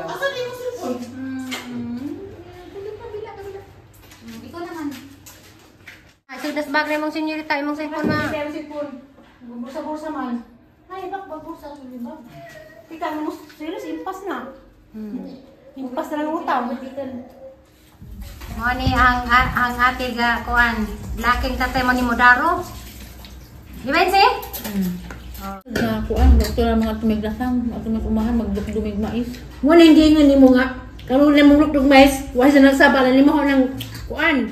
Asan yung cellphone? Ikaw naman. So, das bag na mong senyorita, imong cellphone na. Hindi, cellphone. Bursa-bursa man. Ay, bak, bursa. Bak. Tika, mo, serious, impas na. Impas na lang utang. Mo ni ang ate ga kuan, laking tatay mo ni Modaro. Di ba si? Na kuan, doktor ang mga tumiglasang, at umahan magdumig mais. Muna hindi nga ni mo nga. Kamu na mong lukdog mais, wala sa nagsabalan ni mo ko ng kuan.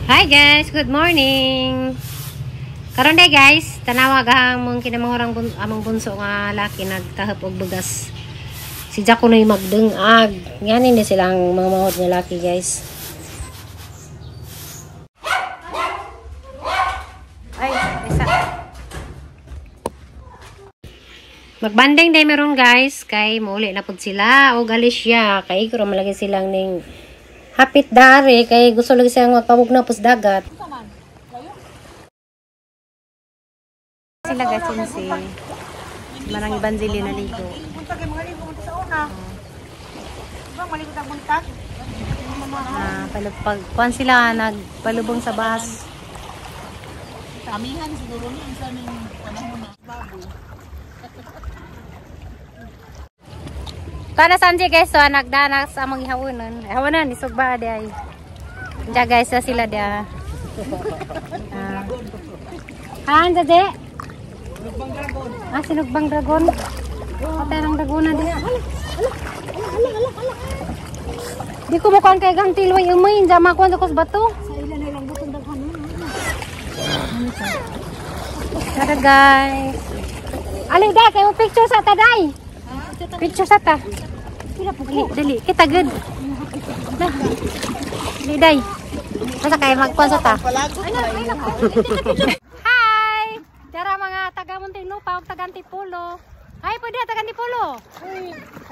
Hi guys, good morning. Karon day guys, tanawag ang mong kinamahorang among bunso nga laki nagtahap og bugas. Si Jaco noy magdungag. Yan ni silang mga mahod nga laki guys. Ay, isa. Magbanding day meron guys, kay muli na pud sila og Alicia kay kuro malagi silang ning hapit dari kay gusto lagi siya magpabog na pus dagat. Sila guys yun si Marang Evangeline na ligo. Buntag ay mga ligo sa una. Diba maligo ang buntag? Kuan sila nagpalubong sa bus. Kamihan siguro niya isa ng panahon na baboy. Kana Sanji guys, so nagdanak sa among ihawonon. Ihawonon isugba di ay. Diya guys, sila dia. Han dade. Sinugbang dragon. Sinugbang dragon. Patay ng dragona di. Di ko mukuan kay gang tiloy umay, jama ko sa bato. Sa ilan na lang butong daghan. Kada guys. Ali da kay mo picture sa taday. Picture sa ta. Dali, kita good. Dali, day. Basta kayo magpuan sa ta. Hi! Tara mga taga Muntinlupa o taga Antipolo. Hi, pwede taga Antipolo.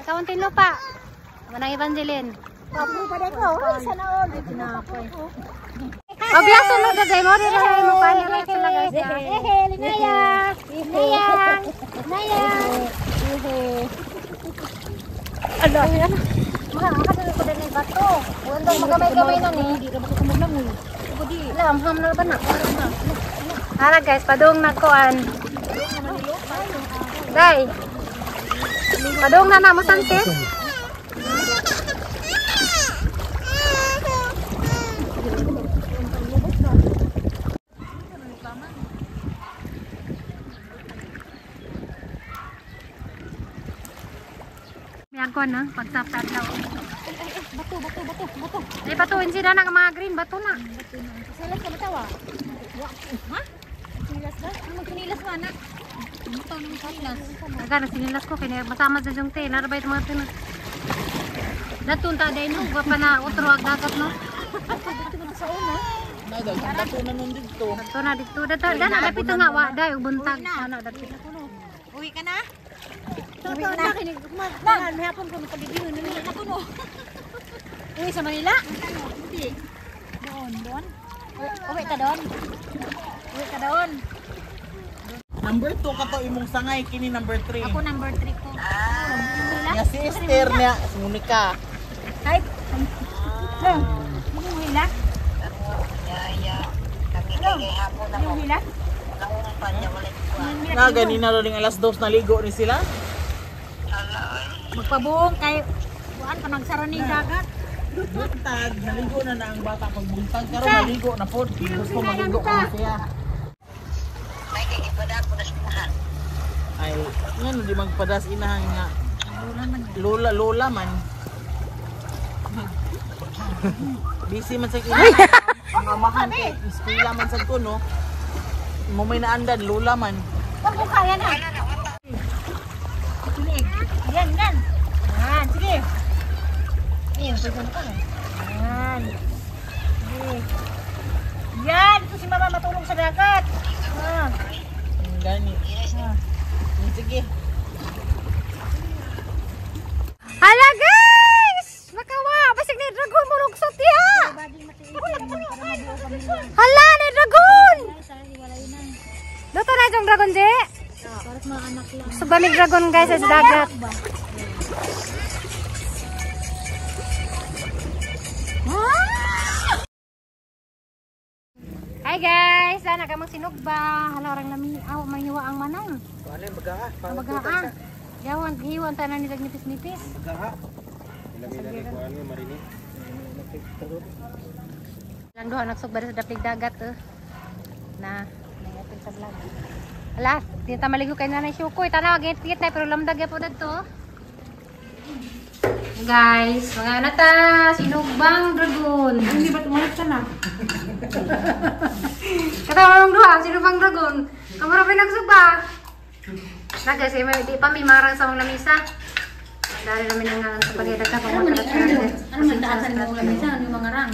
Taga Muntinlupa. Manang Evangeline. Papo pa deko. Sana all. Tinapay. Obvious no da day mo rin mo pa ni sila guys. Linaya. Linaya. Linaya. Ano? Mga kasunod ko din yung bato. Huwag magamay-gamay na ni. Hindi ka makakamag lang mo. Hindi. Ham na ba na? Hala guys, padung nagkuan. Day. Padung na mo sunset. Ako na, pagsaptat daw. Bato. Ay, batuin sila ng mga green, bato na. Silas ka batawa? Ha? Silas ba? Ano sinilas ba na? Ito nung silas. Agad, sinilas ko, kaya masama sa yung te, narabay ito mga tinag. Natunta day no, pa na utro ag dagat no. Dito sa una. Bato na nun dito. Bato na dito, dana, dapit nga, waday, ubuntag. Sana, dapit. Uwi ka na? Uwi na. Nan, hapon ko nakabibingon na ako no. Uwi sa Manila? Hindi. Doon. Uwi ka doon. Number 2 ka to imong sangay, kini number 3. Ako number 3 ko. Ya si Esther niya, si Monica. Hi. No. Ano mo hila? Ano hila? Na ganina ring alas 2 na ligo ni sila. Magpabuong kay kuan pa nagsara ning dagat. Buntag, naligo na ang bata pag buntag karon naligo na pod. Gusto maligo ka siya. Ay, ngano di magpadas inahan nga. Lola man. Busy man sa inahan. Ang amahan kay eskwela man sa kuno. Mo may naandan lola man. Wag mo kaya na. Yan. Yan. Yan. Sige. Yan, ito si mama matulong sa dagat. Ah. Gani. Ah. Sige. Hala guys! Makawa! Basig ni dragon mo lugsot ya! Hala ni dragon! Dito na yung dragon, Je? Subamig dragon guys sa dagat. Hi guys! Sana ka magsinugba. Hala orang lami. Aw, mahiwa ang manang. Ano yung bagaha? Ang bagaan. Yawan, hiwan tanan ni nipis-nipis. Bagaha. Lang doon nagsugba sa dapig dagat na nangyapin sa vlog. Ala, tinta maligo kay nanay Shukoy. Tanaw git-git na pero lamdag ya po dito. Guys, mga nata sinugbang dragon. Hindi ba tumalit ka na? Katawang duha sinugbang dragon. Kamura pinagsugba. Na guys, di pa may marang sa mga lamisa. Dari namin ang sa pagdadag ka pang Ano man taasan mo lang isa, ano yung mga rang?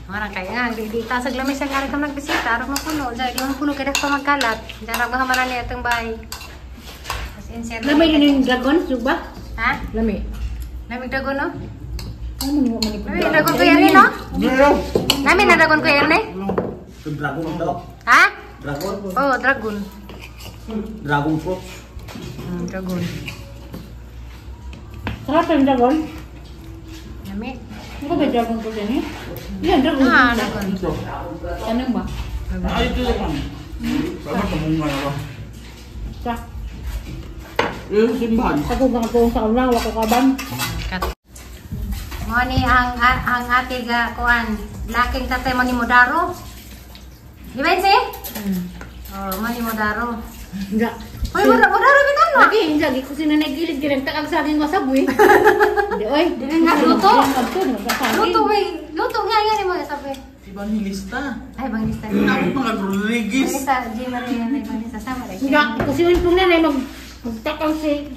Marang kaya di tasag lamisa nga rin kang nagbisita. Aram mapuno. Dahil yung mapuno kaya pa magkalat. Darang mahamaran niya itong bahay. As in, sir. Lamay din yung dragon, sugba? Ha? Lamay. Namig dragon, no? Ano mo niyo manipid? Namig dragon ko yan, no? Namig na dragon ko yan, eh? Dragon daw. Ha? Dragon. Oh, dragon. Dragon fruit. Dragon. Sarap yung dragon? Namig. Ano ba yung dragon ko dyan eh? Yan, dragon. Ah, dragon. Tanong ba? Ay, ito lang. Dapat kamunga na ba? Sa, Yung simbahan. ako bang ako sa ulang, wako kaban. Mo ni ang ate ga kuan, laking tatay mo ni Modaro. Di ba si? Oh, mo ni Modaro. Hindi. Hoy, Modaro bitan mo. Lagi, lagi ko sinanagilid ka rin, takag sa akin wasaboy. Hindi, oy. Dili nga luto. Luto. Luto wey. Luto nga yan mo sabi. Evangelista. Ay, bangista. Ako mga Rodriguez. Bangista, G Maria na bangista sama rin. Hindi, kasi yun pong nanay, magtakang si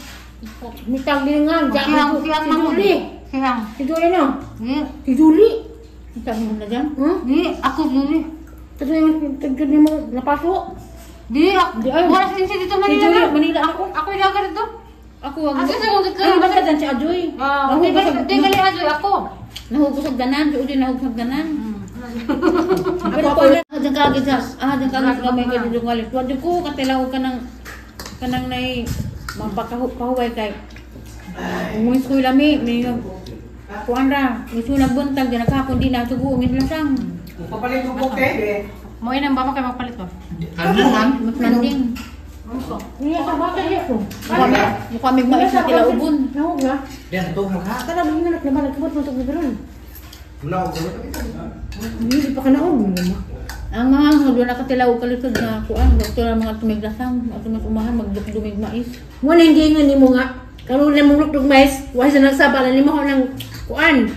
mitang bilingan. Sihang Si Julie. Sihang. Si Julie no? Ni, Si Julie. Mitang mo na dyan? ni ako dili. Kasi yung tagkadi mo napasok. Di, Di, ay. wala sin dito Si Manila. Julie, Manila ako. Ako yung agad dito. Ako ang... Asa sa mga Ano ba ka dyan si Ajoy? Ah, di gali ajoy ako. Nahugos ang ganan. Si Uli nahugos ang ganan. Pero ko na dyan kagid sa... dyan kagid sa may kagid yung walit. Wadyo ko katilaw ka ng... Kanang nai... Magpakahuway kay... Umuis ko lami. May... Kuan ra. Miso nagbuntag. Dyan nakapon di na. Sugo. Umis lang. Papalit mo po, Bebe. Mo ina ba kay magpalit ko? Ano man? Mas landing. Iya ka ba kaya ko? Mukha mig mais na tila ubon. Nahug na. Yan, ito mo ha. Kana mo na naman nagkabot mo tug biberon. Wala ko. Hindi pa ka naog. Ang mga hulo na katilaw kalisod na kuan, doktor ang mga tumiglasang, ato mas umahan magdumig mais. Mo na hindi nga nimo nga. Karon na mong lukdog mais, wa sa nagsabala nimo ng kuan.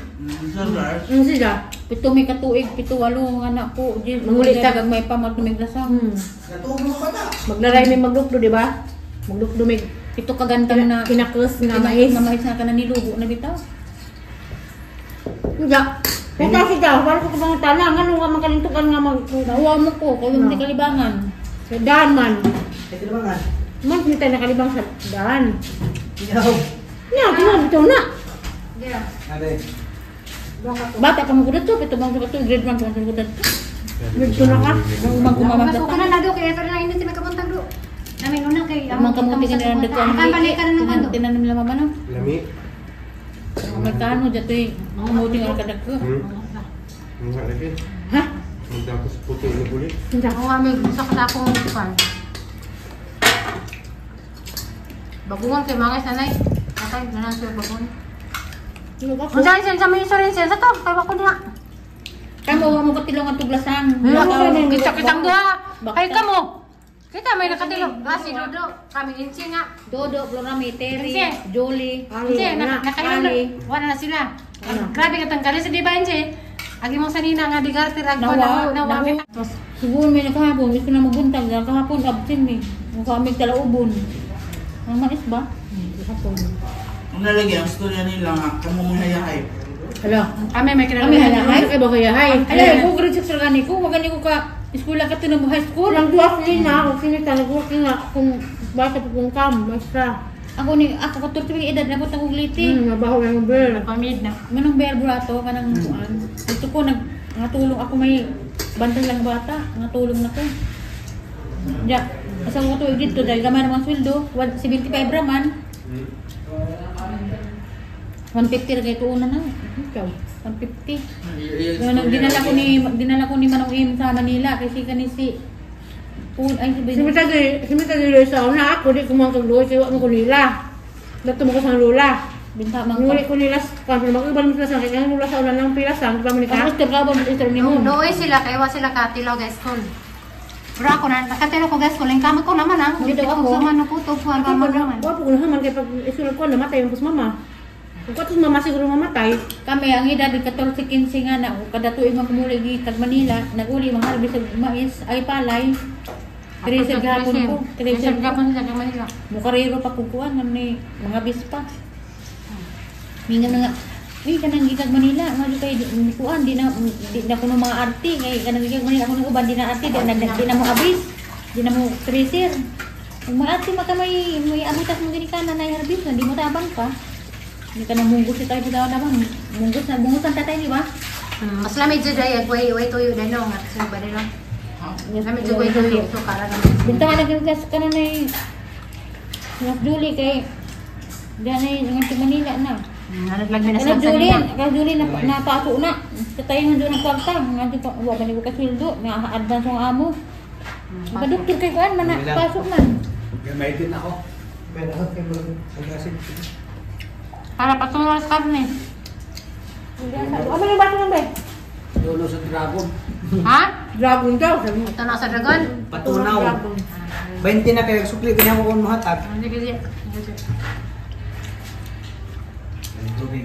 Ang sila, pito may katuig, pito walo nga anak po, di mangulit ta may pa magtumiglasang. Maglaray may maglukdo, di ba? Maglukdo may pito kagantang na kinakos na mais. Na mais na ka na nilugo na bitaw. Hindi. Kaya si daw, para ko bang tanang, ano nga makalintukan nga nahuwa mo ko, kung hindi kalibangan. Sa daan man. Ito naman nga. Man, hindi tayo nakalibang sa daan. Yaw. Yan, ito na. Ate. Bata pa mo ko dito, pito bang sa grade 1 pa mo ko dito. Grade 2 na ka. Nang umang kumamagda Masuk ka. ka na do kaya pero na hindi nakabuntag do. Namin unang kay Amang kamuti ka nilang dito ang Kan balik ka na naman do. tinanim nila mama no. Lami. Magkano dito eh. Ang kamuti nga kadag ko. Enggak lagi. Ha? Magdapos puti ni bulit. Hindi. Ako kami gusto ko sa akong kuan. Bagungan kay mga sanay. Atay na lang siya bagun. Kung saan siya sa may isorin siya sa to, tawa ko niya. Kamu wa mo katilong ang tuglasan. Kita kitang duha. Kay kamo. Kita may nakatilong. Si Dodo, kami insi nga. Dodo, Florami, Terry, Insi. Jolie, Insi, nakainom na. Wala na sila. Grabe ka tangkali sa di ba Insi? Agi mong sanina nga di garter ag nawa kita. Siguro may nakahapon, gusto na mabuntag. Nakahapon, absent eh. Ang kami talaubon. Ang mais ba? Kahapon. Ang nalagay, ang storya nila nga, kamo mga yahay. Hala. Kami may Kami halahay. Kaya ba kaya hay? Ay, ko grade 6 lang ko. Wag ko ka eskwela ka tinong high school. Walang duwas din na ako. Sinita nag-working nga kung basta po kung kam. Maestra. Ako 14 ping edad na ko tang ugliti. Mabaho yung bear. Pamid na. Manong bear brato kanang kuan. Ito ko natulong ako may bantay lang bata, natulong na ko. Ya, asa ko to dito dahil gamay naman sweldo, 75 raman. 150 ra kay tuuna na. Ikaw, 150. Dinala ko ni Manong Im sa Manila kasi kanisi ay Simita di sa una ako di kumang luoy kaya mo ko nila. Dato mo ko sa lula. Binta man Nguli ko nila kan mag-ibal mo sila sa kanya lula sa una lang pila sang pa mo ni ka. Ako ka ba mo ni mo. Doon sila, kaya sila katilaw guys school. Pero ako na, nakatilo ko guys school, yung kamot ko naman ah. Dito ako. Suman ko to, kuhan ka mo naman. Wapo ko naman kaya pag isulod ko namatay yung kus mama. Kung katos mama siguro mamatay. Kami ang edad 14-15 nga na kada tuig man kumuli gi kag Manila, naguli mga harbi sa mais ay palay. Tresor gapon ko. Tresor gapon sa Manila. Mukarero pa kukuan man ni mga bispa. Mingan na nga. Uy, kanang gikag Manila, nga kay kuan di na kuno mga arti kay kanang gikag Manila kuno uban di na arti di na mo abis. Di na mo tresor. Kung mga arti maka may abutas mo gini kana na harbis, di mo tabang pa. Hindi ka na munggos tayo po daw naman. Mungusan tatay, di ba? Mas lamig dyan dahil, way tuyo din no. Kasi ba rin lang. Mas lamig dyan way tuyo. So, kara naman. Binta ka nagkagas ka na na Mas Julie kay diyan na yung Manila na. Naglagmin na Kaya sa Julie na paso na. Katayin nga doon ang kwarta. Nga doon pa, huwag ka nyo kaswildo. Nga-advance yung amo. Doktor kay kuan man na, pasok man. May din ako. Pero ako kayo mag-asin. para patungo sa karne. Ano yung baso ng be? Dulo sa dragon. Ha? Dragon daw. Sabi mo. Ito na sa dragon. Patunaw. 20 na kayo sukli kanya mo kung mahatag. Hindi kasi. Tubig.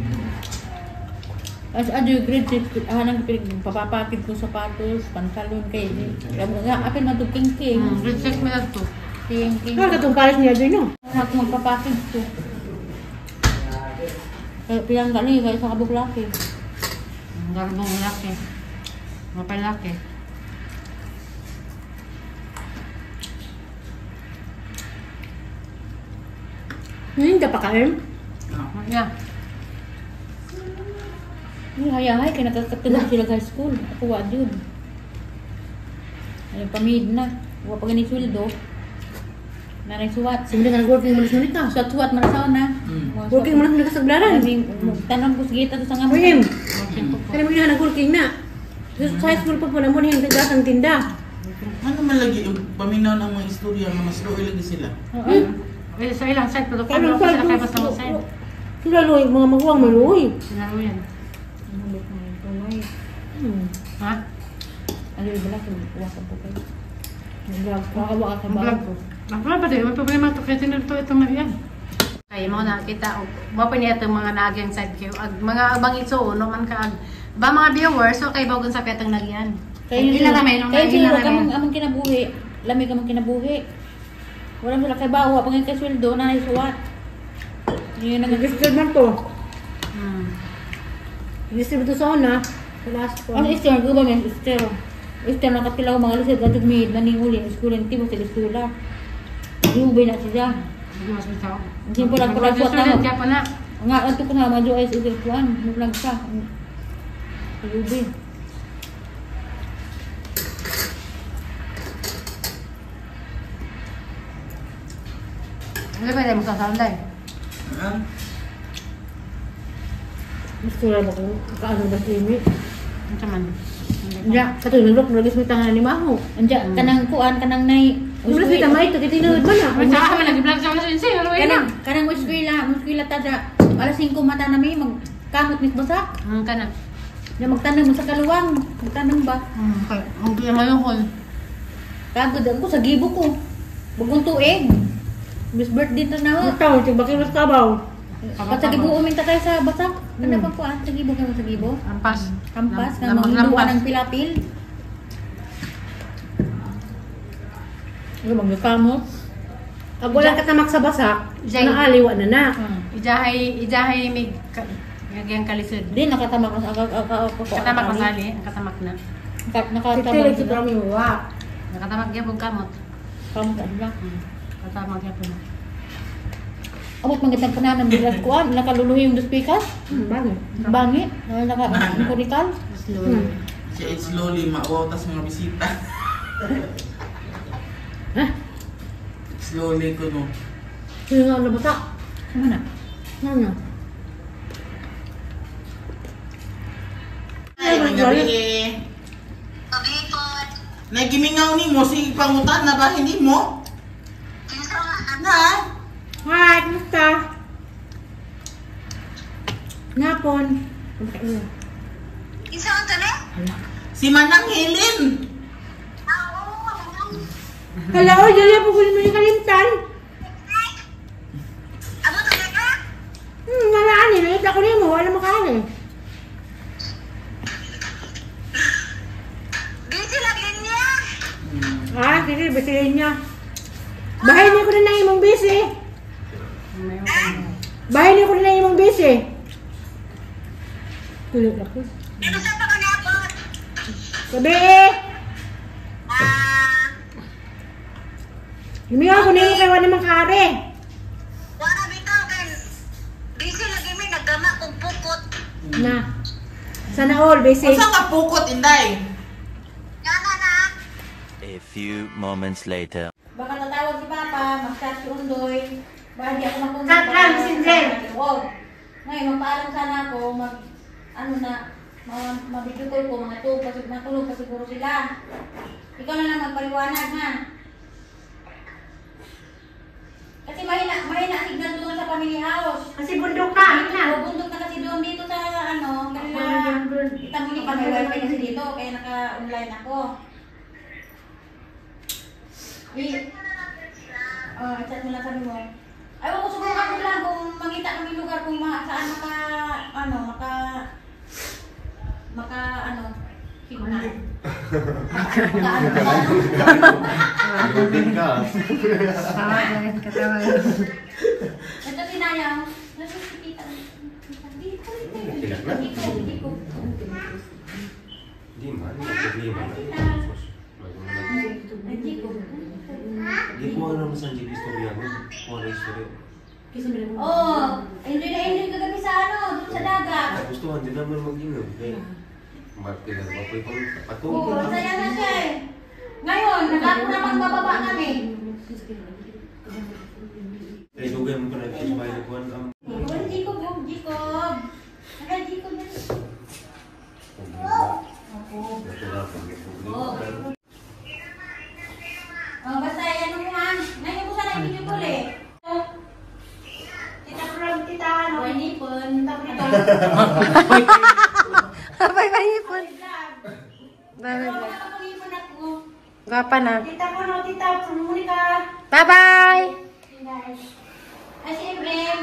As yung grade 6, hanang papapakit ko sapatos, pantalon kay nga apil man to king. Grade 6 may to. King. Ano katong pares niya doon no? Ako magpapakit ko. Pilang kali kay sa kabuklaki. Garbong laki. Mapalaki. Hindi pa kain. Yeah. Hayahay kay nakakatulog sila sa school. Ako wa jud. Ay pamid na. Wa pa gani sweldo. Nanay suwat. Sige na nag-working mo sa nita. Suwat marasaw na. Working mo na sa saglaran. Tanong ko sige ta sa nga William. Kaya mo yung nag-working na. Sa high school pa po na mo yung tigasang tinda. Ano man lagi yung paminaw ng mga istorya nga mas loy lagi sila. Sa ilang side, pero Kaya kung mo sila kaya basta side. Sila loy, mga maguwang maluoy. Sinaro yan. Ha? Ano yung balak yung iwasan po kayo. Waka sa Vlog ko. Wala ba din? May problema ito. Kaya tinurto itong na yan. Kaya mo nakita. Mapa niya itong mga nagyang side kayo. Mga abang ito, no man ka. Ba mga viewers, so kayo bagon sa petang nagyan. Ilan naman yung kaya ilan sila naman. amang kinabuhi. Lamig amang kinabuhi. Wala sila kay bawa. Pag kay sweldo, nanay suwat. Yun ang Nag-register man to. Hmm. Register to sa una. Sa last ko. ano ister? Guba may ister. Ister nakatilaw mga lisod. Gatog may naninguli. Eskulente mo sa eskwela. Iubay na siya. Hindi mas bitaw. Hindi po nagpapaswat na. Student ka pa na. Nga, ito ko nga, madyo ay sigil kuhan. Naglag ka. Iubay. Ano ba yung masasanday? Gusto lang ako. Kaano ba si Amy? Ano sa man? Ya, katulog mo lagis mo tangan ni Maho. Anja, kanang kuan, kanang nay. Wala si Tamay, ito kitinulod man May na. saka kami nag-vlog sa mga sinsi. Ano yun na? Kanang muskwila tada. Alas 5 mata na may magkamot ni basak. Ka na. Na magtanong mo sa kaluwang. Magtanong ba? Okay. Ang kaya mayukol. Kagod ako sa gibo ko. Bagong tuig. Bis birthday na na. Ikaw, tibakin mo sa kabaw. At sa gibo uminta tayo sa basak. Ano pa kuan? Sa gibo kayo sa gibo? Ampas. Kampas, nga mga ng pilapil. Ano magkakamot? Pag wala ka tamak sa basa, Jay. naaliwa na na. Ijahay mig Nagyang kalisod. Di, nakatamak na sa Nakatamak pa gali, nakatamak na. Nakatamak sa kami wak. Nakatamak gyud og kamot. Kamot adla. Nakatamak gyud na. Abot magandang pananan bilas kuan, nakaluluhi yung duspikas. Bangi. Bangi. Naka-kurikal. Siya ay slowly mauwatas mga bisita. Hah? Slowly ko no. Sino nga ang labata? Ano? Ano? Ay, magabi. Nagimingaw ni mo, si pangutan na ba hindi mo? Na? Hi, kumusta? Napon. Si Manang Helen. Hello, Julia, pagulin mo yung kalimtan. Malaan eh, nakita ko rin mo, wala makaan eh. Ah, sige, bisihin niya. Bahay niya ko rin na imong bisi. Bahay niya ko rin na imong bisi. Tulog ako. Sabi eh. Lumiyaw ko na yung kaya wala makari. Na. Sana all, bisi. Kung saan ka pukot, Inday? A few moments later. Baka tatawag si Papa, mag-chat si Undoy. Baka di ako mapunta. Chat lang, Messenger. Ngayon, magpaalam sana ako, mabidyo call ko, mga matulog pa siguro sila. Ikaw na lang magpaliwanag, ha? Kasi mahina signal doon sa family house. Kasi bundok na, na. Bundok na kasi doon dito sa kaya kita mo ni pa may wifi kasi dito, kaya naka-online ako. Chat mo lang sabi mo. Ayaw ko subukan ko lang kung makita kami lugar kung saan signan. Ito sinayaw. Nasusipita. Dito. Di man, problema na. Di ko alam sa jeep istorya mo. Wala istorya. Enjoy na enjoy kagabi sa doon sa dagat. Gustuhan din naman mag-inom. Kaya, martil na mapoy pang patong. Oo, masaya na siya eh. Ngayon, nagkakuna bababa kami. Kaya dugay mo pa nag-isbay na kuhan ang... Jacob. Naka Jacob na. Natural pang problema. Basta yan mo ha. Ngayon ko sana i-video call eh. Tita, Nipon. Bye bye ipon. Bye. Gapa na. Tita, sumuli ka. Bye bye. Ay, si Ebrem.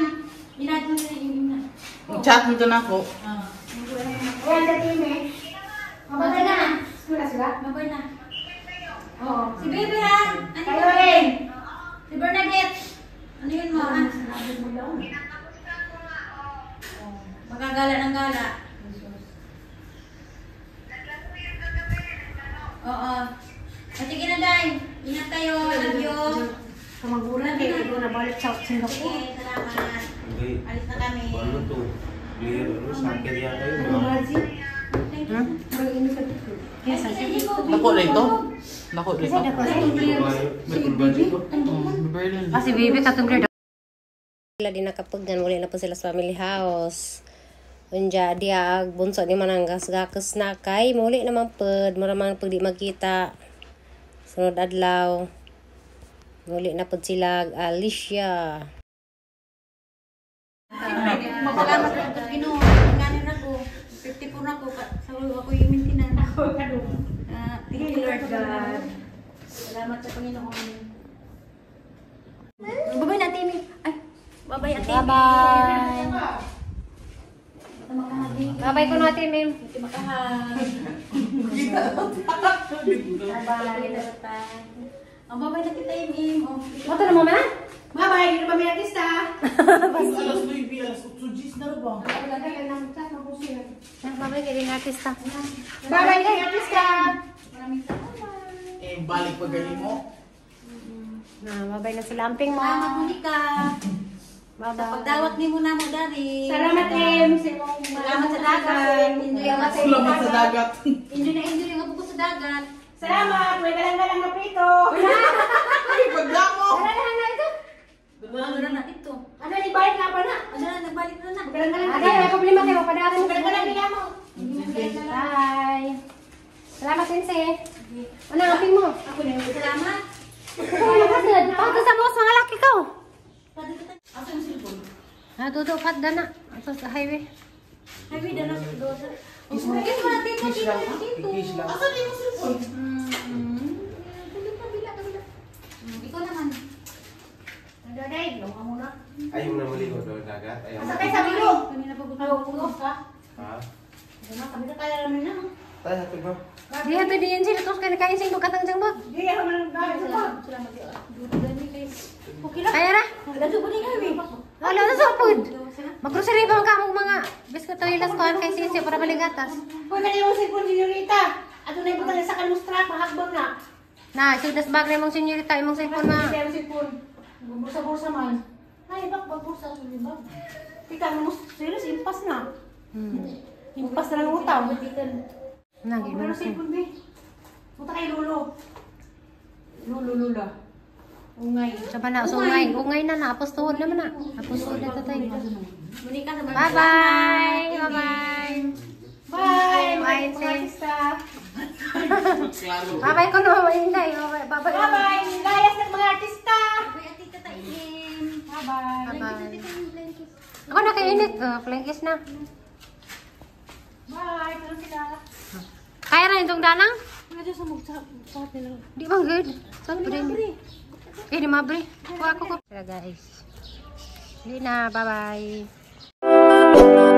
Ginagawa mo sa inyo na. Chat mo doon ako. Ayan, sa team eh. Mabay na. Mabay na. Oo. Si Baby ha. Ano yun? Si Bernadette. Ano yun mo ha? Magagala ng gala. Oo. Sige na, Day. Ingat kayo. Love you. Kamagulan eh, ito na balik sa Singapore. Sige, salamat. Okay. Alis na kami. Ano to? Clear, sa akin yata yun. mga- Thank you. Dako na ito? Dako na ito? Berlin. Ah, si Bibi katong grade. Wala din nakapagdan, wala na po sila sa family house. Unja dia bunso ni mananggas gakas na kay muli naman pud maramang pag di magkita. Sunod adlaw. Muli na pud sila Alicia. Magpalamat lang ito Ginoo. Nganin ako. 54 na ako. Sa ako yung maintenance. Thank you Lord God. Salamat sa Panginoon. Babay na Timmy. Ay, babay at Timmy. Bye-bye. Bye-bye ko natin, ma'am. Bye-bye. Ang babay na kita Timmy. Moto na mo, ma'am? Bye-bye, hindi na kami artista. Alas 9, alas 8 na ba? Babay kayo din artista. Bye-bye, hindi artista. Eh, balik pa galing mo. Babay na si Lamping mo. Salamat Monica. Bye-bye. Pagdawat ni mo na mo dari. Salamat, Em. Salamat sa dagat. Enjoy ang masa. Salamat sa dagat. Enjoy na enjoy ang buko sa dagat. Salamat, may dalang-dalang na prito. Ay, pagdamo! Dalang-dalang na ito. Ano na ito? Ano, ibalik na pa na. Ano na nagbalik na na. Dalang-dalang na. Ada, may problema kayo. Padaran mo. Dalang-dalang na mo. Bye. Salamat, Sensei. Ano ang aping mo? Ako na yung Salamat. Pagkasad. Pagkasad sa mga laki ko. Asa yung cellphone? Natutupad na na. Ito sa highway. Highway na na sa dosa. Kiss lang. Kiss lang. Asan yung cellphone? Ikaw naman. Daday, long ka muna. Ayaw mo na maligo doon dagat. Ayaw mo. Sakay sa bilog. Kanina pa Ayaw ko ka. Ha? Kami na kaya namin na. Tayo, hatid mo. Di hato di yan sila. Tapos kaya nakain sing katang jang ba? Di, ako man ang dahil sa Salamat yun. Dudani kayo. Okay lang. Kaya ra. Dato ba ni kami? Wala na sa food. Mag-grocery pa ka mong mga biscuit toilet ko kay Sisi para maligatas. Kung kanya mo cellphone, senyorita. Ato na ibutang sa kalustra, mahagbang na. Na, sudas bag na mong senyorita imong cellphone na. Kaya mo cellphone. Bursa-bursa man. Ay, bak bursa sa libag. Tika mo, serious, impas na. Impas na lang utang. Nagi Pero na ko. cellphone, be. Punta kay Lolo. Lula. Ungay. Saba na sungay. Ungay na na apostohon naman na. Apostohon na tatay. Monica sa Bye-bye. Bye-bye. Bye! Bye, Mga sis. artista. Bye-bye ko no. Mahinday. Bye-bye. Bye-bye. Bye-bye! Layas ng mga artista! Kuya Tita Taim. Bye-bye! Bye-bye. Ako nakainit. Plengkis na. Bye! Pero sila. Kaya na itong danang? Ano sa magsasabat nila? Di ba good? Saan pa rin? Eh, di mabre. Kuha ko ko. Guys. Hindi na. Bye-bye.